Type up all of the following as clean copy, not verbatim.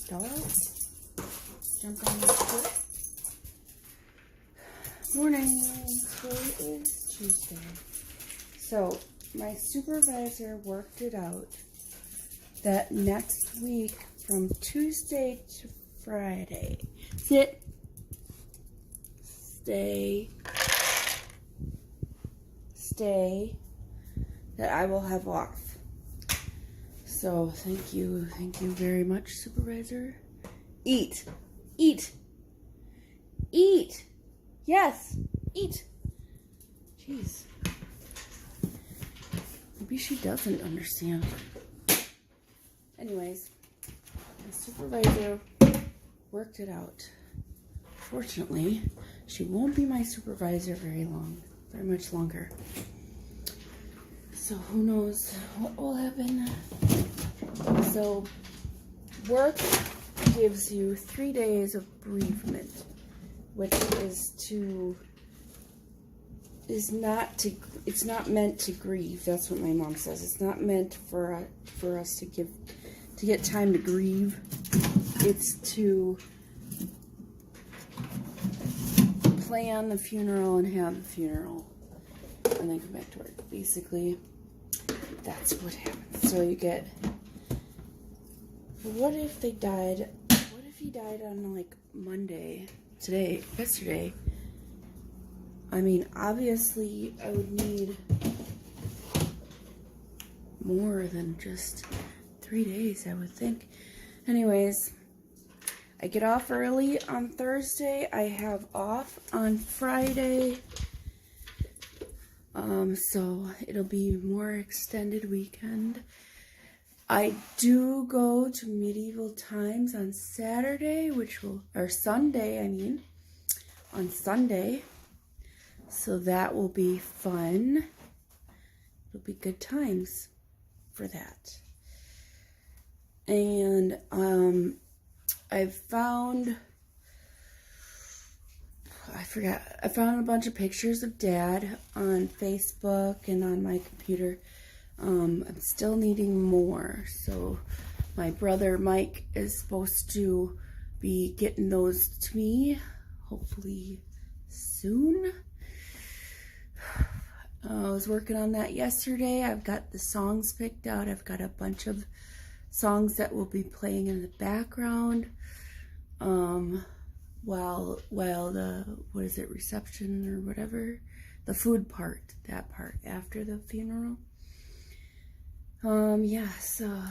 start. Jump on this quick. Morning. Today is Tuesday. So, my supervisor worked it out that next week from Tuesday to Friday, stay, that I will have off. So, thank you very much, supervisor. Eat. Yes, eat. Jeez. Maybe she doesn't understand. Anyways, the supervisor worked it out. Fortunately, she won't be my supervisor very much longer. So who knows what will happen. So work gives you 3 days of bereavement, which it's not meant to grieve. That's what my mom says. It's not meant for us to get time to grieve. It's to plan the funeral and have the funeral and then come back to work. Basically, that's what happens. So you get, what if he died on like Monday, yesterday? I mean, obviously I would need more than just 3 days, I would think. Anyways, I get off early on Thursday. I have off on Friday. So it'll be more extended weekend. I do go to Medieval Times on Sunday, on Sunday. So that will be fun. It'll be good times for that. And I found a bunch of pictures of Dad on Facebook and on my computer. I'm still needing more, so my brother Mike is supposed to be getting those to me, hopefully soon. I was working on that yesterday. I've got the songs picked out. I've got a bunch of songs that will be playing in the background while the, reception or whatever, the food part, that part after the funeral. So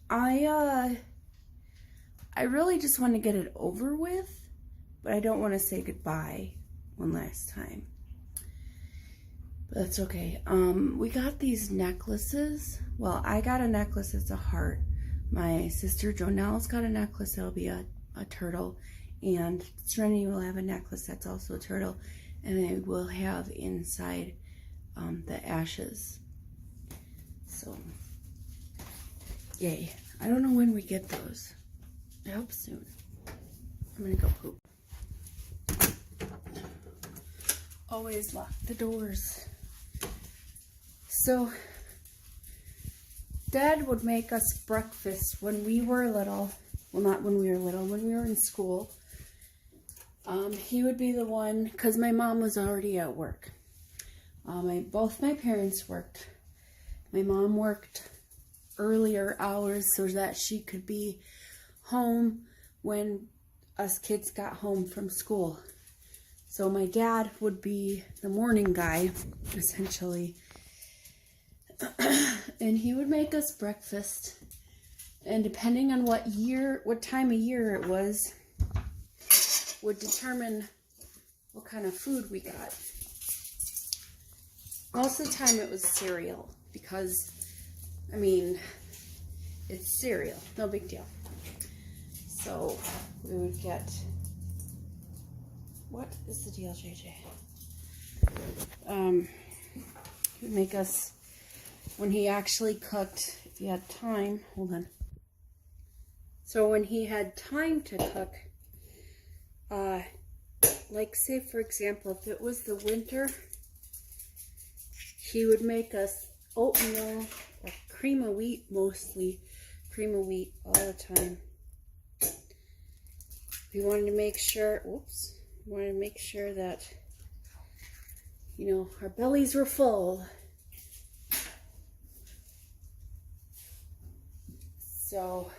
I really just want to get it over with, but I don't want to say goodbye one last time. But that's okay. We got these necklaces. Well, I got a necklace that's a heart. My sister Jonelle's got a necklace that'll be a turtle, and Serenity will have a necklace that's also a turtle, and it will have inside the ashes. So, yay. I don't know when we get those. I hope soon. I'm gonna go poop. Always lock the doors. So, Dad would make us breakfast when we were little. Well, not when we were little, when we were in school. He would be the one, because my mom was already at work. Both my parents worked. My mom worked earlier hours so that she could be home when us kids got home from school. So my dad would be the morning guy, essentially. And he would make us breakfast. And depending on what time of year it was, would determine what kind of food we got. Most of the time it was cereal, because, I mean, it's cereal, no big deal. So we would get, what is the deal, JJ? He would make us, when he actually cooked, if he had time, hold on. So when he had time to cook, like say for example, if it was the winter, he would make us oatmeal or cream of wheat, mostly cream of wheat all the time. We wanted to make sure, that, our bellies were full. So,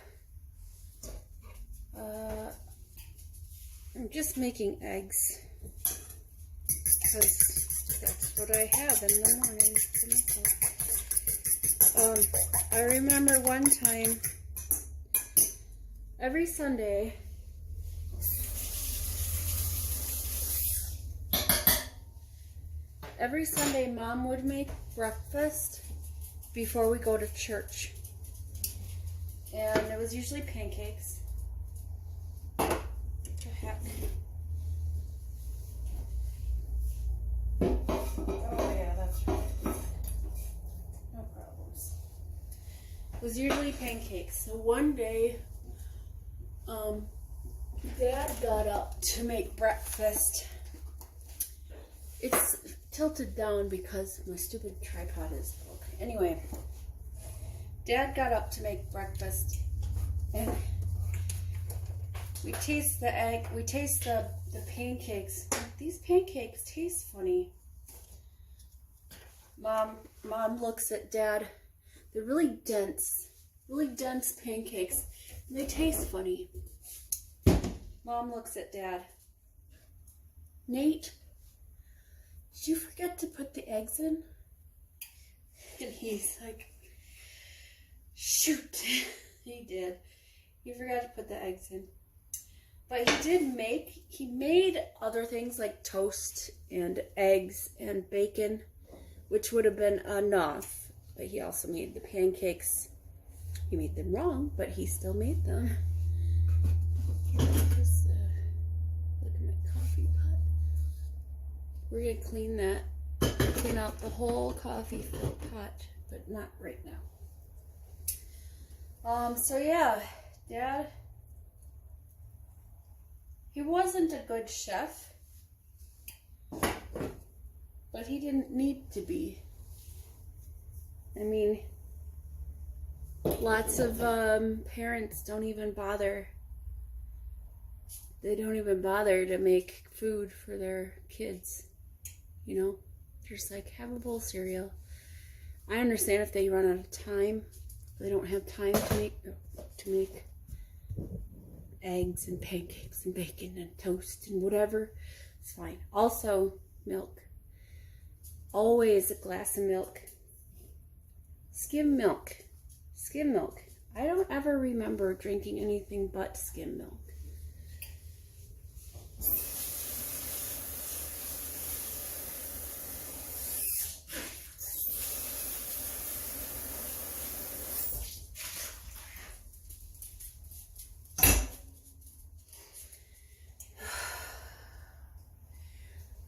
I'm just making eggs because that's what I have in the morning for myself. I remember one time, every Sunday, Mom would make breakfast before we go to church. And it was usually pancakes. What the heck? Oh yeah, that's right. No problems. It was usually pancakes. So one day, Dad got up to make breakfast. It's tilted down because my stupid tripod is broke. Anyway, Dad got up to make breakfast, and we taste the egg, we taste the pancakes. These pancakes taste funny. Mom looks at Dad. They're really dense pancakes, and they taste funny. Mom looks at Dad. Nate, did you forget to put the eggs in? And he's like, shoot. He did. He forgot to put the eggs in. But he made other things like toast and eggs and bacon, which would have been enough. But he also made the pancakes. He made them wrong, but he still made them. Just look at my coffee pot. We're going to clean out the whole coffee pot, but not right now. So yeah, Dad, he wasn't a good chef, but he didn't need to be. I mean, lots of parents don't even bother. They don't even bother to make food for their kids. Just like, have a bowl of cereal. I understand if they run out of time. They don't have time to make eggs and pancakes and bacon and toast and whatever. It's fine. Also, milk. Always a glass of milk. Skim milk. Skim milk. I don't ever remember drinking anything but skim milk.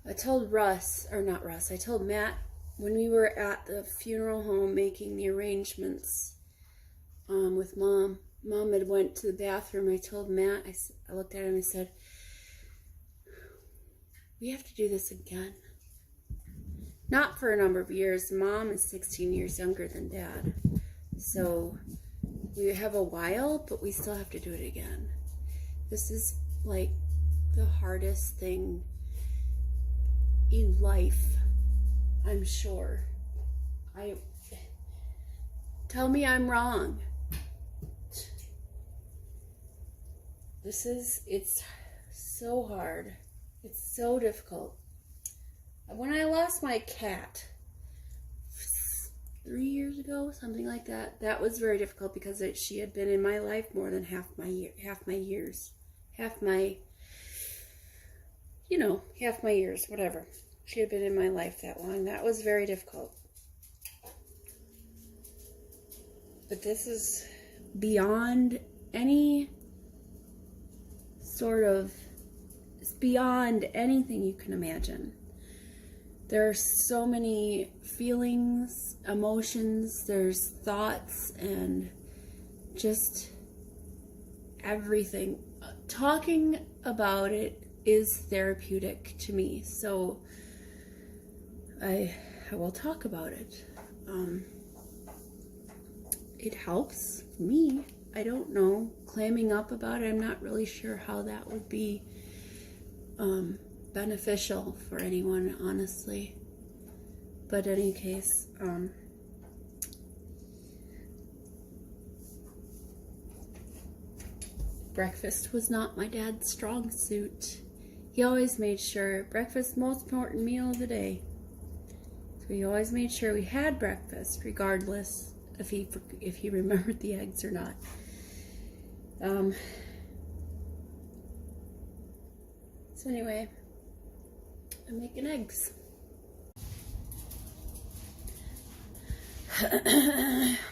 I told Matt when we were at the funeral home making the arrangements with Mom. Mom had went to the bathroom. I told Matt, I looked at him and said, we have to do this again. Not for a number of years. Mom is 16 years younger than Dad. So we have a while, but we still have to do it again. This is like the hardest thing in life, I'm sure. Tell me I'm wrong. It's so hard. It's so difficult. When I lost my cat 3 years ago, something like that, that was very difficult because she had been in my life more than half my years, whatever. She had been in my life that long. That was very difficult. But this is beyond any it's beyond anything you can imagine. There are so many feelings, emotions, there's thoughts, and just everything. Talking about it is therapeutic to me, so I will talk about it. it helps me. I don't know. Clamming up about it, I'm not really sure how that would be beneficial for anyone, honestly. But in any case, breakfast was not my dad's strong suit. He always made sure breakfast most important meal of the day. So he always made sure we had breakfast, regardless if he remembered the eggs or not. So anyway, I'm making eggs.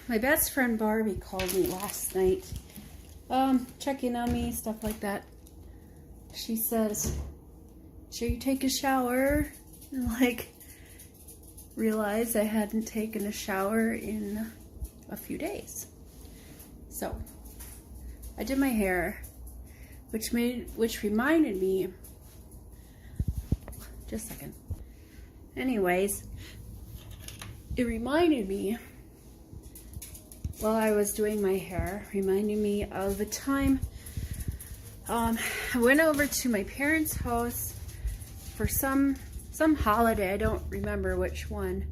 My best friend Barbie called me last night, checking on me, stuff like that. She says, "Sure you take a shower?" And realized I hadn't taken a shower in a few days. So I did my hair, which reminded me, just a second. Anyways, it reminded me, while I was doing my hair, reminded me of a time I went over to my parents' house for some holiday. I don't remember which one.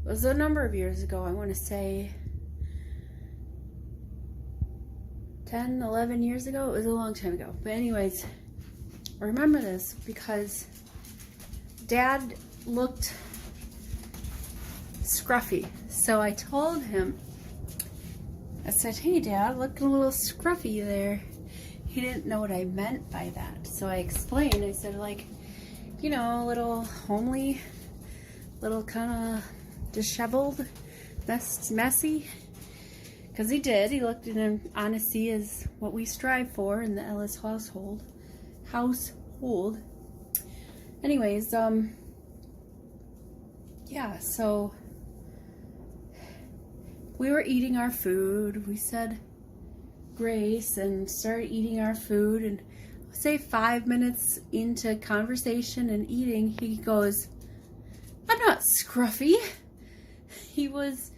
It was a number of years ago. I want to say 10, 11 years ago. It was a long time ago. But anyways, I remember this because Dad looked scruffy. So I told him, I said, "Hey Dad, looking a little scruffy there." He didn't know what I meant by that. So I explained. I said, a little homely, little kind of disheveled, messy. Because he did. He looked at him. Honesty is what we strive for in the Ellis household. Anyways, yeah, so we were eating our food. We said grace and started eating our food, and say 5 minutes into conversation and eating, he goes, "I'm not scruffy." He was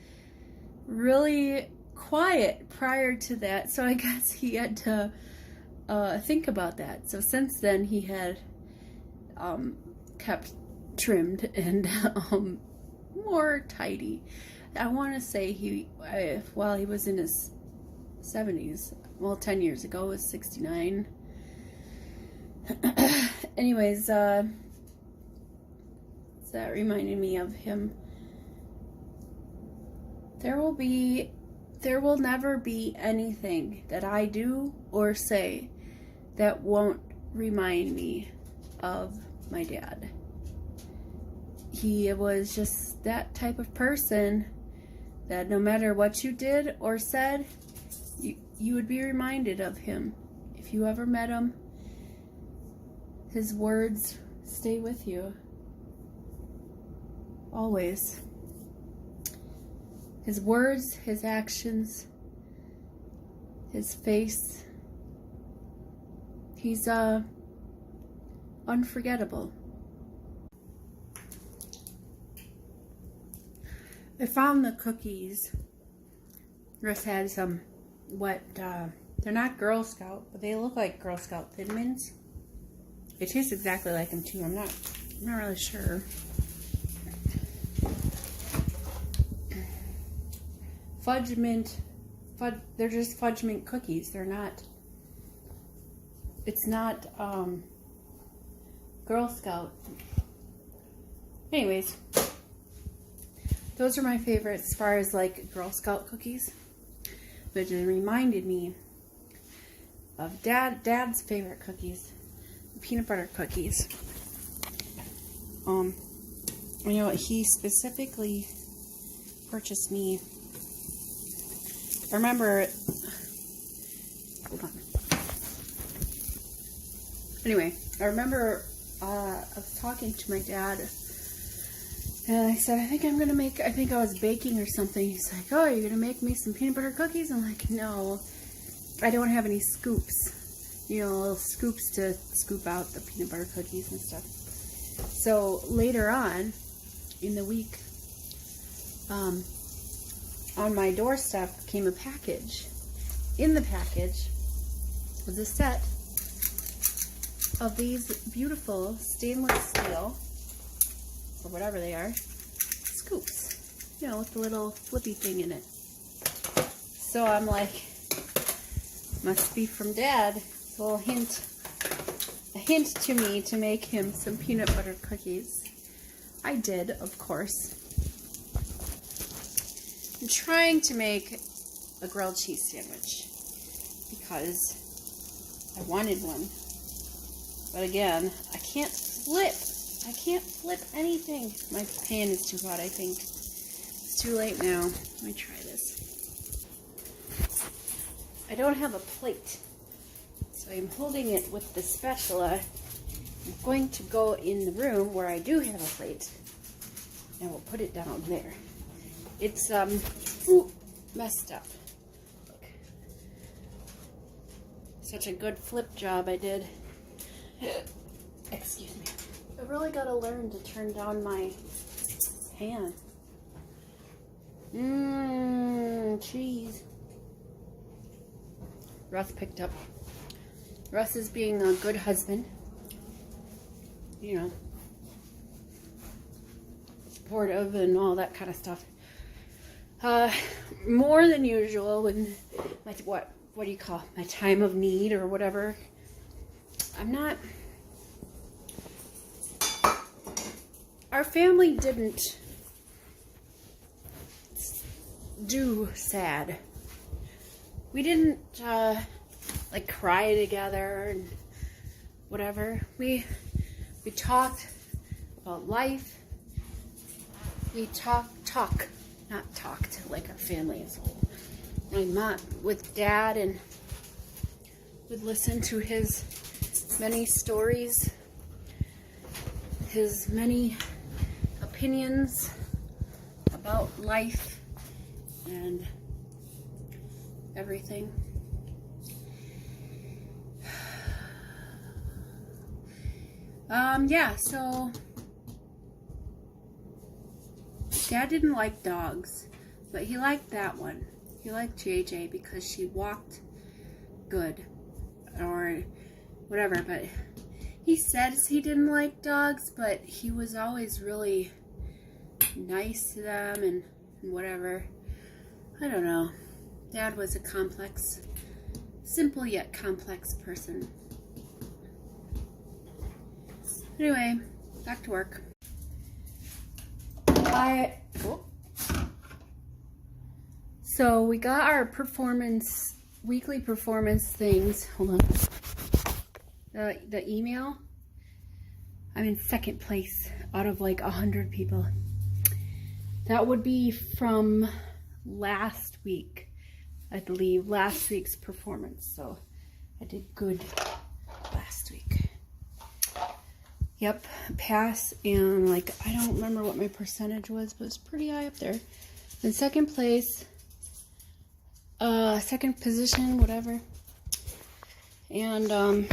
really quiet prior to that, so I guess he had to think about that. So since then he had kept trimmed and more tidy. I want to say while he was in his 70s, well, 10 years ago, was 69. Anyways, that reminded me of him. There will never be anything that I do or say that won't remind me of my dad. He was just that type of person that no matter what you did or said, you would be reminded of him. If you ever met him, his words stay with you. Always. His words, his actions, his face. He's unforgettable. I found the cookies. Russ had some they're not Girl Scout, but they look like Girl Scout Thin Mints. They taste exactly like them too. I'm not really sure. Fudge mint. They're just fudge mint cookies. They're not. It's not Girl Scout. Anyways, those are my favorites as far as Girl Scout cookies. But it reminded me of Dad's favorite cookies, the peanut butter cookies. He specifically purchased me. I remember. Hold on. Anyway, I remember I was talking to my dad. And I said, I think I was baking or something. He's like, "Oh, you're going to make me some peanut butter cookies?" I'm like, "No, I don't have any scoops. Little scoops to scoop out the peanut butter cookies and stuff." So later on in the week, on my doorstep came a package. In the package was a set of these beautiful stainless steel, or whatever they are, scoops, you know, with the little flippy thing in it. So I'm like, must be from Dad. It's a little hint, to me to make him some peanut butter cookies. I did, of course. I'm trying to make a grilled cheese sandwich because I wanted one. But again, I can't flip anything. My pan is too hot, I think. It's too late now. Let me try this. I don't have a plate, so I'm holding it with the spatula. I'm going to go in the room where I do have a plate, and we'll put it down there. It's, messed up. Look. Such a good flip job I did. Excuse me. I really gotta learn to turn down my pan. Cheese. Russ picked up. Russ is being a good husband. You know. Supportive and all that kind of stuff. More than usual when my, what do you call my time of need or whatever. I'm not. Our family didn't do sad. We didn't like cry together and whatever. We talked about life. We not talked like our family as a whole. My mom with Dad, and would listen to his many stories, his many opinions about life and everything. Yeah, so Dad didn't like dogs, but he liked that one. He liked JJ because she walked good or whatever, but he says he didn't like dogs, but he was always really nice to them and whatever. I don't know. Dad was a complex, simple yet complex person. Anyway, back to work. So we got our weekly performance things. Hold on. The email. I'm in second place out of like 100 people. That would be from last week, I believe, last week's performance. So I did good last week. Yep, pass, and like, I don't remember what my percentage was, but it's pretty high up there. In second place, second position, whatever. And,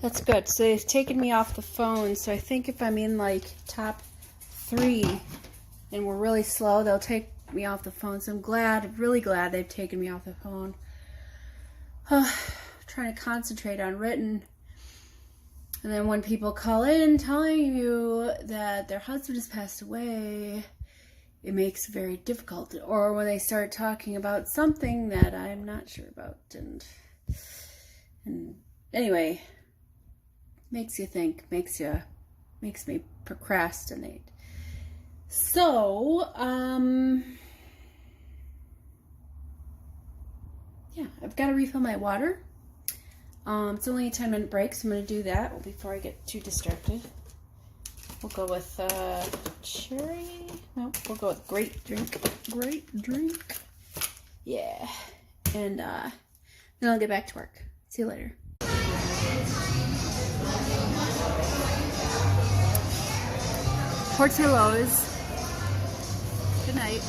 that's good. So they've taken me off the phone, so I think if I'm in like top 3 and we're really slow, they'll take me off the phone. So I'm glad, really glad they've taken me off the phone. Trying to concentrate on written. And then when people call in telling you that their husband has passed away, it makes it very difficult. Or when they start talking about something that I'm not sure about. And anyway, makes you think, makes me procrastinate. So, yeah, I've got to refill my water. It's only a 10-minute break, so I'm going to do that before I get too distracted. We'll go with cherry. No, we'll go with grape drink. Grape drink. Yeah. And then I'll get back to work. See you later. Portillo's. Good night.